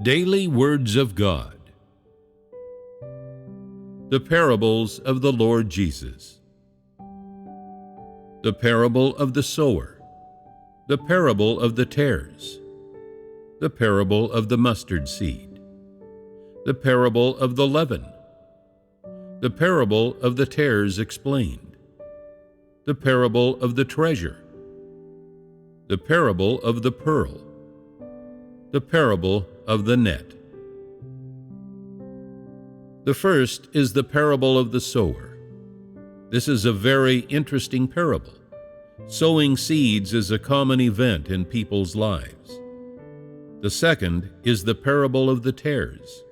Daily Words of God. The Parables of the Lord Jesus. The Parable of the Sower. The Parable of the Tares. The Parable of the Mustard Seed. The Parable of the Leaven. The Parable of the Tares Explained. The Parable of the Treasure. The Parable of the Pearl. The Parable of the Net. The first is the parable of the sower. This is a very interesting parable. Sowing seeds is a common event in people's lives. The second is the parable of the tares.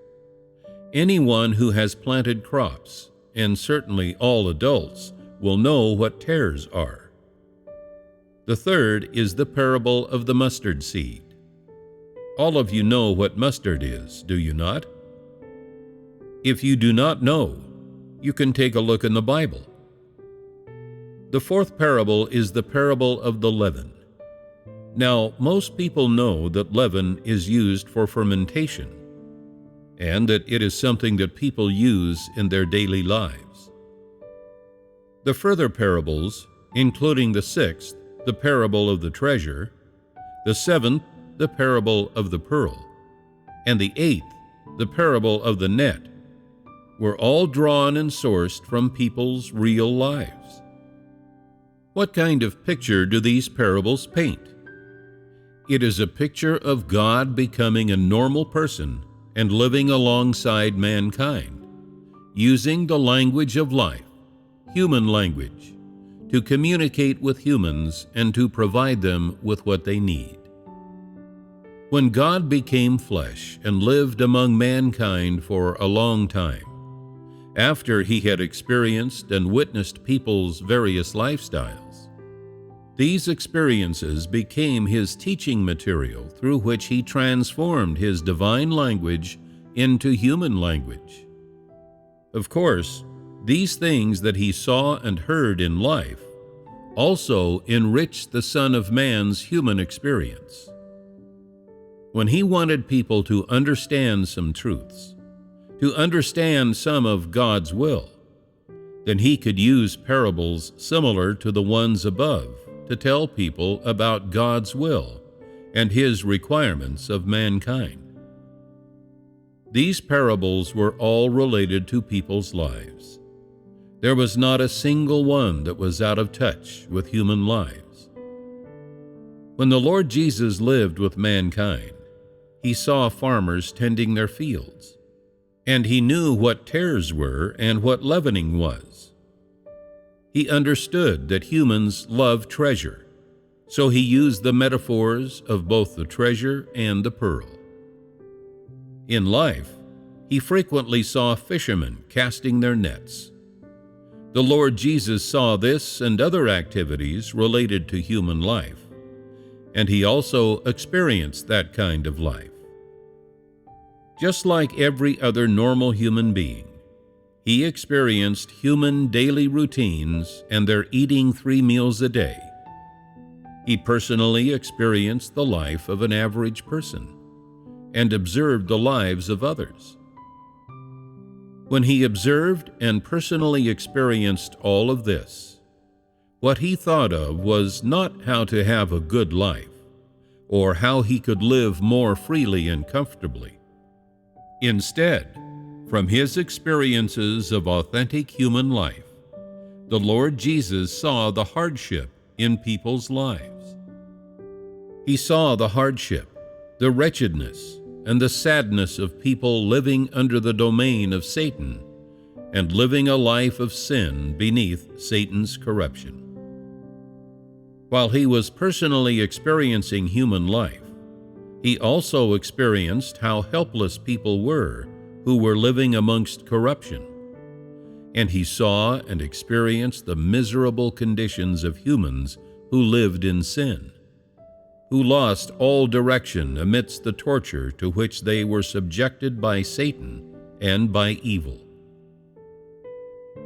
Anyone who has planted crops, and certainly all adults, will know what tares are. The third is the parable of the mustard seed. All of you know what mustard is, do you not? If you do not know, you can take a look in the Bible. The fourth parable is the parable of the leaven. Now, most people know that leaven is used for fermentation, and that it is something that people use in their daily lives. The further parables, including the sixth, the parable of the treasure, the seventh, the parable of the pearl, and the eighth, the parable of the net, were all drawn and sourced from people's real lives. What kind of picture do these parables paint? It is a picture of God becoming a normal person and living alongside mankind, using the language of life, human language, to communicate with humans and to provide them with what they need. When God became flesh and lived among mankind for a long time, after he had experienced and witnessed people's various lifestyles, these experiences became his teaching material through which he transformed his divine language into human language. Of course, these things that he saw and heard in life also enriched the Son of Man's human experience. When he wanted people to understand some truths, to understand some of God's will, then he could use parables similar to the ones above to tell people about God's will and his requirements of mankind. These parables were all related to people's lives. There was not a single one that was out of touch with human lives. When the Lord Jesus lived with mankind, he saw farmers tending their fields, and he knew what tares were and what leavening was. He understood that humans love treasure, so he used the metaphors of both the treasure and the pearl. In life, he frequently saw fishermen casting their nets. The Lord Jesus saw this and other activities related to human life, and he also experienced that kind of life. Just like every other normal human being, he experienced human daily routines and their eating 3 meals a day. He personally experienced the life of an average person and observed the lives of others. When he observed and personally experienced all of this, what he thought of was not how to have a good life or how he could live more freely and comfortably. Instead, from his experiences of authentic human life, the Lord Jesus saw the hardship in people's lives. He saw the hardship, the wretchedness, and the sadness of people living under the domain of Satan and living a life of sin beneath Satan's corruption. While he was personally experiencing human life, he also experienced how helpless people were who were living amongst corruption, and he saw and experienced the miserable conditions of humans who lived in sin, who lost all direction amidst the torture to which they were subjected by Satan and by evil.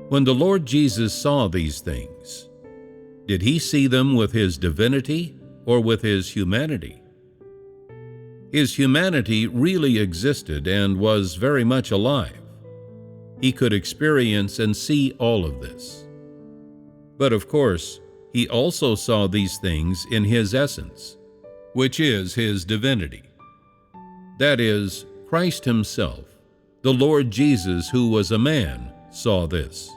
When the Lord Jesus saw these things, did he see them with his divinity or with his humanity? His humanity really existed and was very much alive. He could experience and see all of this. But of course, he also saw these things in his essence, which is his divinity. That is, Christ himself, the Lord Jesus, who was a man, saw this.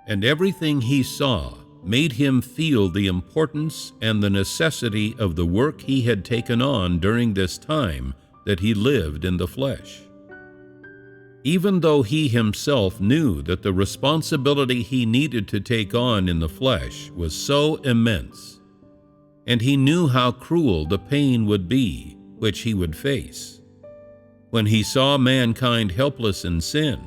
And everything he saw made him feel the importance and the necessity of the work he had taken on during this time that he lived in the flesh. Even though he himself knew that the responsibility he needed to take on in the flesh was so immense, and he knew how cruel the pain would be which he would face, when he saw mankind helpless in sin,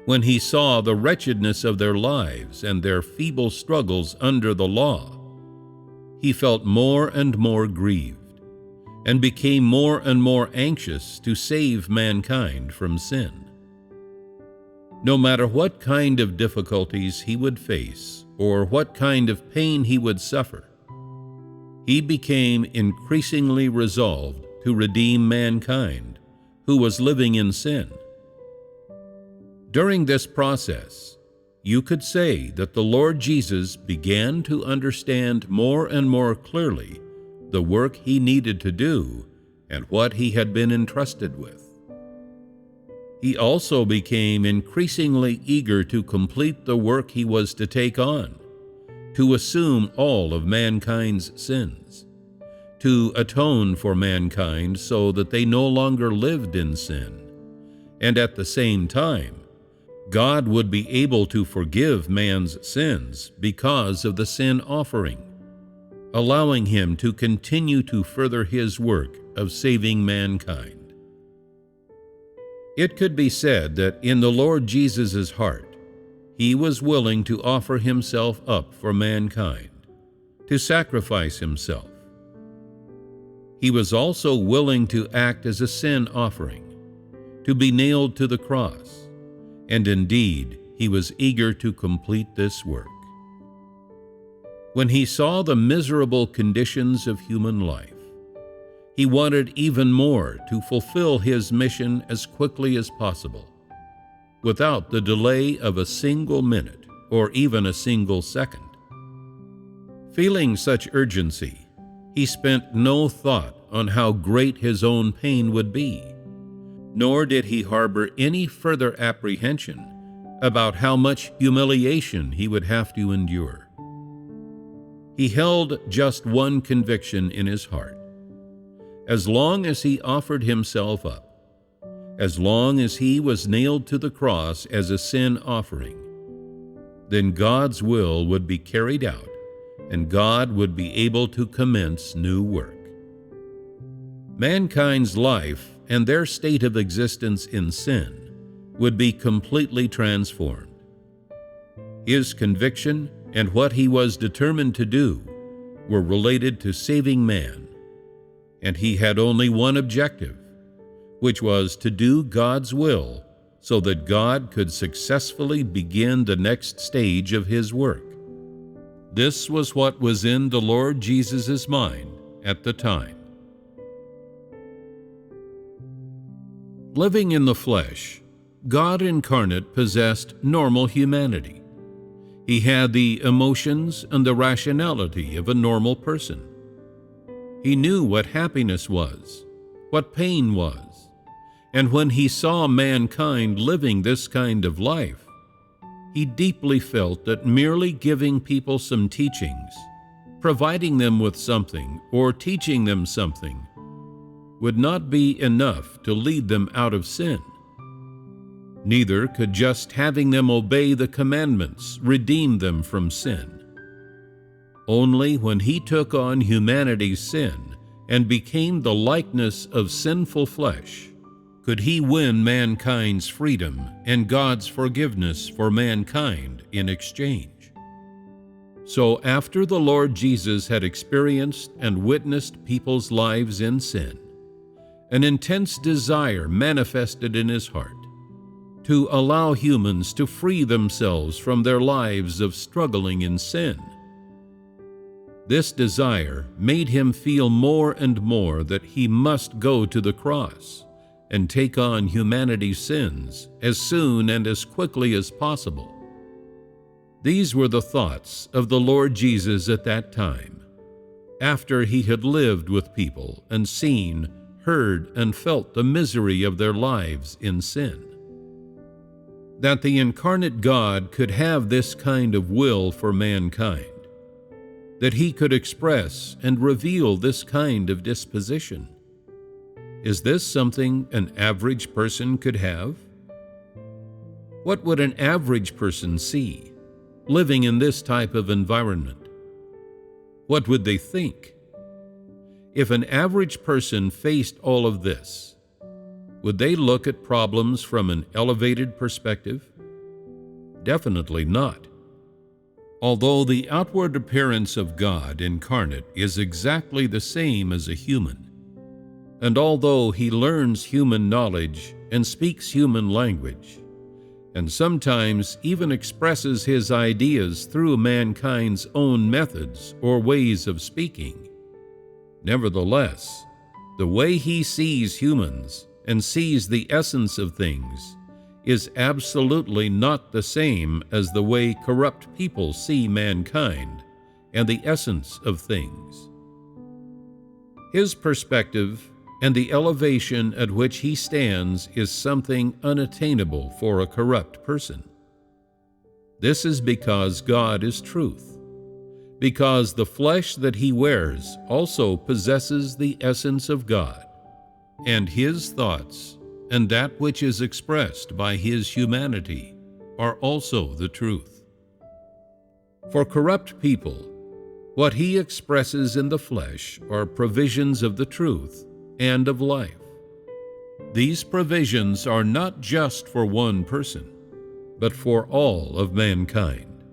when he saw the wretchedness of their lives and their feeble struggles under the law, he felt more and more grieved, and became more and more anxious to save mankind from sin. No matter what kind of difficulties he would face, or what kind of pain he would suffer, he became increasingly resolved to redeem mankind who was living in sin. During this process, you could say that the Lord Jesus began to understand more and more clearly the work he needed to do and what he had been entrusted with. He also became increasingly eager to complete the work he was to take on, to assume all of mankind's sins, to atone for mankind so that they no longer lived in sin, and at the same time, God would be able to forgive man's sins because of the sin offering, allowing him to continue to further his work of saving mankind. It could be said that in the Lord Jesus' heart, he was willing to offer himself up for mankind, to sacrifice himself. He was also willing to act as a sin offering, to be nailed to the cross, and indeed, he was eager to complete this work. When he saw the miserable conditions of human life, he wanted even more to fulfill his mission as quickly as possible, without the delay of a single minute or even a single second. Feeling such urgency, he spent no thought on how great his own pain would be, nor did he harbor any further apprehension about how much humiliation he would have to endure. He held just one conviction in his heart. As long as he offered himself up, as long as he was nailed to the cross as a sin offering, then God's will would be carried out, and God would be able to commence new work. Mankind's life and their state of existence in sin would be completely transformed. His conviction and what he was determined to do were related to saving man, and he had only one objective, which was to do God's will so that God could successfully begin the next stage of his work. This was what was in the Lord Jesus' mind at the time. Living in the flesh, God incarnate possessed normal humanity. He had the emotions and the rationality of a normal person. He knew what happiness was, what pain was, and when he saw mankind living this kind of life, he deeply felt that merely giving people some teachings, providing them with something or teaching them something, would not be enough to lead them out of sin. Neither could just having them obey the commandments redeem them from sin. Only when he took on humanity's sin and became the likeness of sinful flesh could he win mankind's freedom and God's forgiveness for mankind in exchange. So after the Lord Jesus had experienced and witnessed people's lives in sin, an intense desire manifested in his heart to allow humans to free themselves from their lives of struggling in sin. This desire made him feel more and more that he must go to the cross and take on humanity's sins as soon and as quickly as possible. These were the thoughts of the Lord Jesus at that time, after he had lived with people and seen, heard, and felt the misery of their lives in sin. That the incarnate God could have this kind of will for mankind, that he could express and reveal this kind of disposition. Is this something an average person could have? What would an average person see, living in this type of environment? What would they think? If an average person faced all of this, would they look at problems from an elevated perspective? Definitely not. Although the outward appearance of God incarnate is exactly the same as a human, and although he learns human knowledge and speaks human language, and sometimes even expresses his ideas through mankind's own methods or ways of speaking, nevertheless, the way he sees humans and sees the essence of things is absolutely not the same as the way corrupt people see mankind and the essence of things. His perspective and the elevation at which he stands is something unattainable for a corrupt person. This is because God is truth, because the flesh that he wears also possesses the essence of God, and his thoughts and that which is expressed by his humanity are also the truth. For corrupt people, what he expresses in the flesh are provisions of the truth and of life. These provisions are not just for one person, but for all of mankind.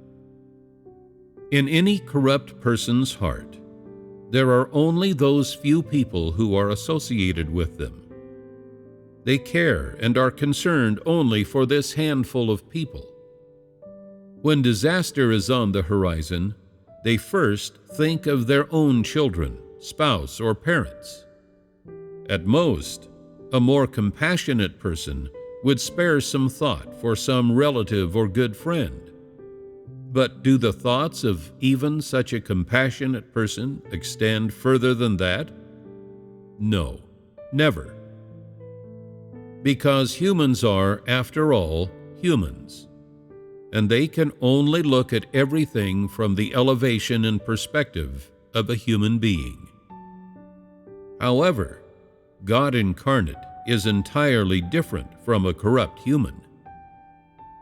In any corrupt person's heart, there are only those few people who are associated with them. They care and are concerned only for this handful of people. When disaster is on the horizon, they first think of their own children, spouse, or parents. At most, a more compassionate person would spare some thought for some relative or good friend. But do the thoughts of even such a compassionate person extend further than that? No, never. Because humans are, after all, humans, and they can only look at everything from the elevation and perspective of a human being. However, God incarnate is entirely different from a corrupt human.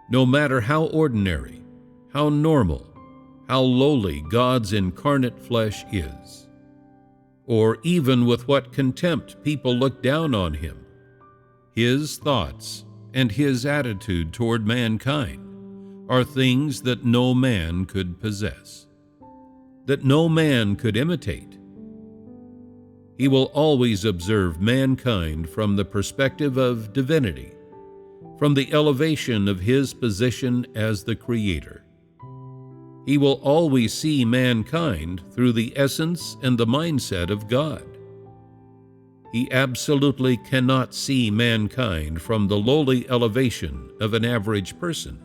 No matter how ordinary, how normal, how lowly God's incarnate flesh is, or even with what contempt people look down on him, his thoughts and his attitude toward mankind are things that no man could possess, that no man could imitate. He will always observe mankind from the perspective of divinity, from the elevation of his position as the Creator. He will always see mankind through the essence and the mindset of God. He absolutely cannot see mankind from the lowly elevation of an average person,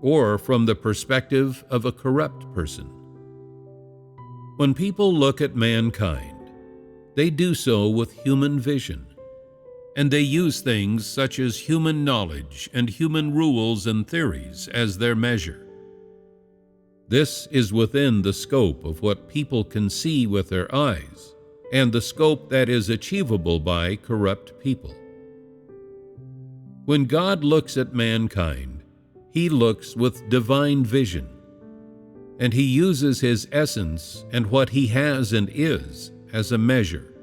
or from the perspective of a corrupt person. When people look at mankind, they do so with human vision, and they use things such as human knowledge and human rules and theories as their measure. This is within the scope of what people can see with their eyes, and the scope that is achievable by corrupt people. When God looks at mankind, he looks with divine vision, and he uses his essence and what he has and is as a measure.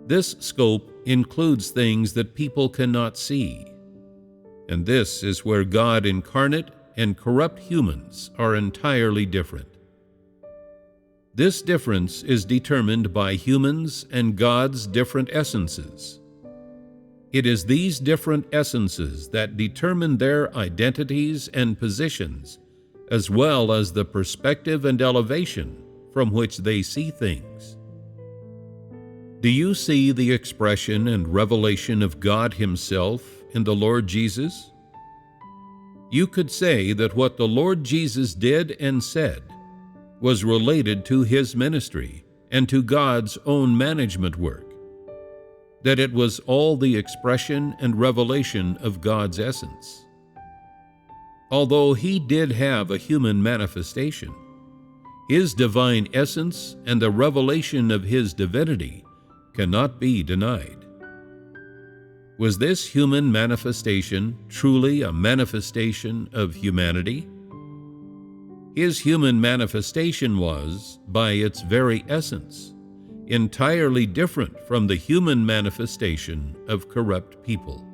This scope includes things that people cannot see, and this is where God incarnate and corrupt humans are entirely different. This difference is determined by humans and God's different essences. It is these different essences that determine their identities and positions as well as the perspective and elevation from which they see things. Do you see the expression and revelation of God Himself in the Lord Jesus? You could say that what the Lord Jesus did and said was related to His ministry and to God's own management work, that it was all the expression and revelation of God's essence. Although He did have a human manifestation, His divine essence and the revelation of His divinity cannot be denied. Was this human manifestation truly a manifestation of humanity? His human manifestation was, by its very essence, entirely different from the human manifestation of corrupt people.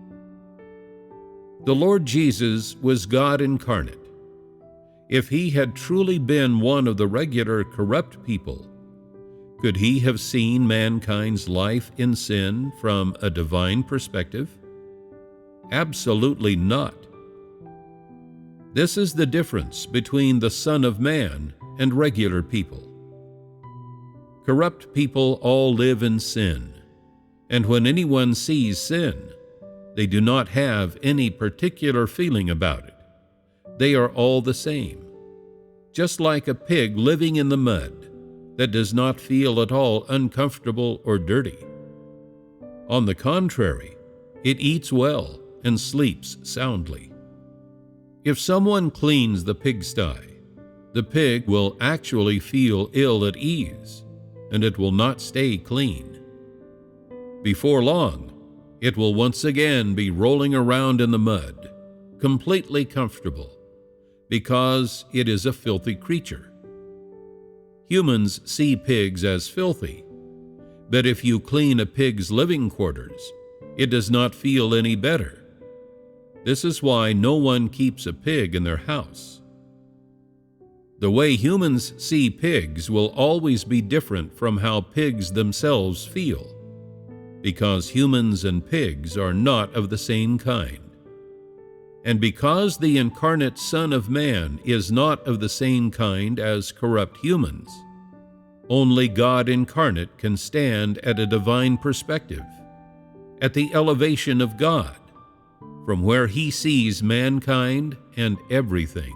The Lord Jesus was God incarnate. If He had truly been one of the regular corrupt people, could He have seen mankind's life in sin from a divine perspective? Absolutely not. This is the difference between the Son of Man and regular people. Corrupt people all live in sin, and when anyone sees sin, they do not have any particular feeling about it. They are all the same, just like a pig living in the mud that does not feel at all uncomfortable or dirty. On the contrary, it eats well and sleeps soundly. If someone cleans the pigsty, the pig will actually feel ill at ease, and it will not stay clean. Before long, it will once again be rolling around in the mud, completely comfortable, because it is a filthy creature. Humans see pigs as filthy, but if you clean a pig's living quarters, it does not feel any better. This is why no one keeps a pig in their house. The way humans see pigs will always be different from how pigs themselves feel, because humans and pigs are not of the same kind. And because the incarnate Son of Man is not of the same kind as corrupt humans, only God incarnate can stand at a divine perspective, at the elevation of God, from where He sees mankind and everything.